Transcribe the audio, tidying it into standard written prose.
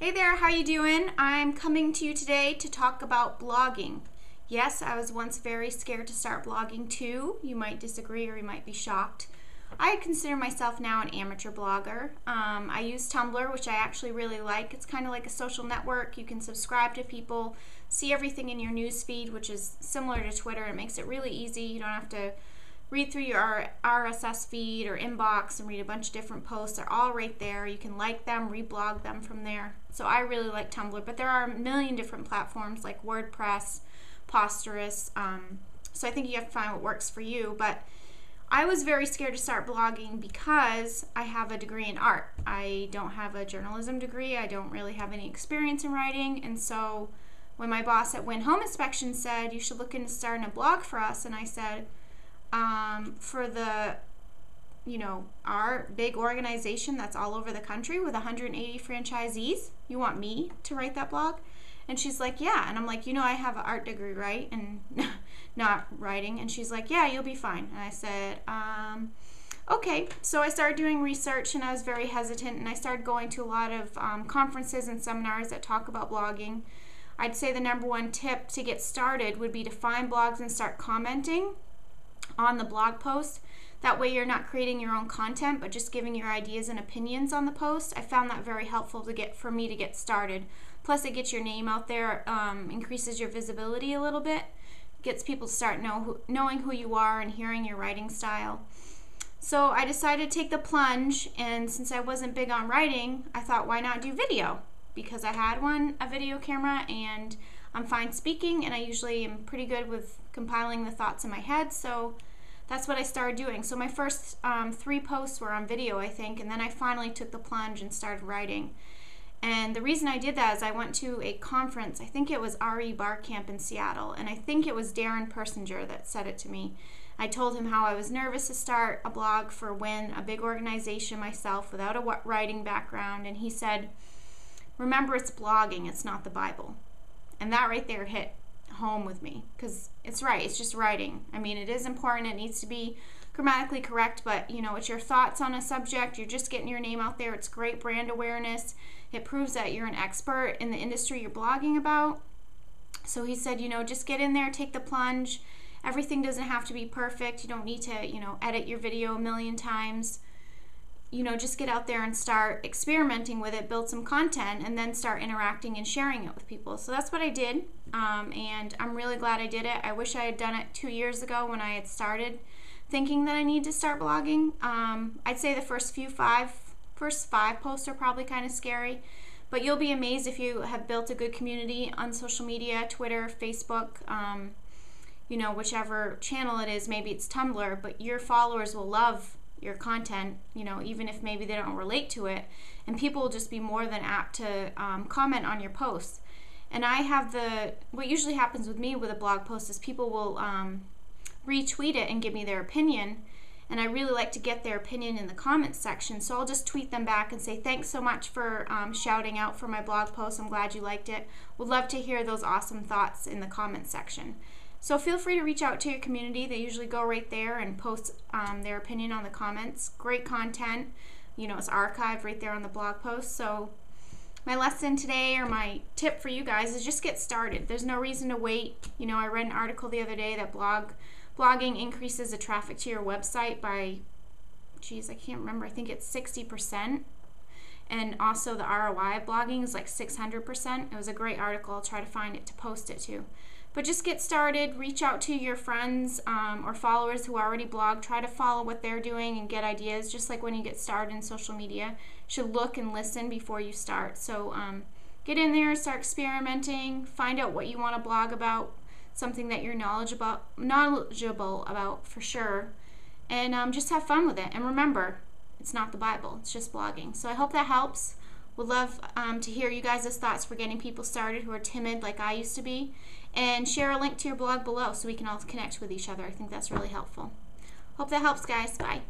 Hey there, how you doing? I'm coming to you today to talk about blogging. Yes, I was once very scared to start blogging too. You might disagree or you might be shocked. I consider myself now an amateur blogger. I use Tumblr, which I actually really like. It's kind of like a social network. You can subscribe to people, see everything in your news feed, which is similar to Twitter. It makes it really easy. You don't have to read through your RSS feed or inbox and read a bunch of different posts. They're all right there. You can like them, reblog them from there. So I really like Tumblr, but there are a million different platforms like WordPress, pasture. So I think you have to find what works for you. But I was very scared to start blogging because I have a degree in art. I don't have a journalism degree. I don't really have any experience in writing. And so when my boss at Win Home Inspection said, you should look into starting a blog for us, and I said, for the, our big organization that's all over the country with 180 franchisees, you want me to write that blog? And she's like, yeah. And I'm like, I have an art degree, right? And not writing. And she's like, yeah, you'll be fine. And I said, okay. So I started doing research, and I was very hesitant, and I started going to a lot of conferences and seminars that talk about blogging. I'd say the number one tip to get started would be to find blogs and start commenting on the blog post. That way you're not creating your own content, but just giving your ideas and opinions on the post. I found that very helpful for me to get started. Plus it gets your name out there, increases your visibility a little bit, gets people to start knowing who you are and hearing your writing style. So I decided to take the plunge, and since I wasn't big on writing, I thought, why not do video? Because I had a video camera, and I'm fine speaking, and I usually am pretty good with compiling the thoughts in my head, so that's what I started doing. So my first 3 posts were on video, I think, and then I finally took the plunge and started writing. And the reason I did that is I went to a conference, I think it was RE Bar Camp in Seattle, and I think it was Darren Persinger that said it to me. I told him how I was nervous to start a blog for Win, a big organization myself, without a writing background, and he said, remember, it's blogging, it's not the Bible. And that right there hit home with me, because it's right, it's just writing. I mean, it is important, it needs to be grammatically correct, but it's your thoughts on a subject. You're just getting your name out there. It's great brand awareness. It proves that you're an expert in the industry you're blogging about. So he said, just get in there, take the plunge. Everything doesn't have to be perfect. You don't need to edit your video a million times. Just get out there and start experimenting with it, build some content, and then start interacting and sharing it with people. So that's what I did, and I'm really glad I did it. I wish I had done it 2 years ago when I had started thinking that I need to start blogging. I'd say the first 5 posts are probably kind of scary, but you'll be amazed if you have built a good community on social media, Twitter, Facebook, whichever channel it is. Maybe it's Tumblr, but your followers will love your content, even if maybe they don't relate to it, and people will just be more than apt to comment on your posts. And I have what usually happens with me with a blog post is people will retweet it and give me their opinion, and I really like to get their opinion in the comments section, so I'll just tweet them back and say, thanks so much for shouting out for my blog post, I'm glad you liked it. Would love to hear those awesome thoughts in the comments section. So feel free to reach out to your community. They usually go right there and post their opinion on the comments. Great content. It's archived right there on the blog post. So my lesson today, or my tip for you guys, is just get started. There's no reason to wait. I read an article the other day that blogging increases the traffic to your website by, I can't remember, I think it's 60%. And also the ROI of blogging is like 600%. It was a great article. I'll try to find it to post it to. But just get started, reach out to your friends or followers who already blog. Try to follow what they're doing and get ideas. Just like when you get started in social media, you should look and listen before you start. So get in there, start experimenting, find out what you want to blog about, something that you're knowledgeable about for sure, and just have fun with it. And remember, it's not the Bible, it's just blogging. So I hope that helps. Would love to hear you guys' thoughts for getting people started who are timid like I used to be. And share a link to your blog below so we can all connect with each other. I think that's really helpful. Hope that helps, guys. Bye.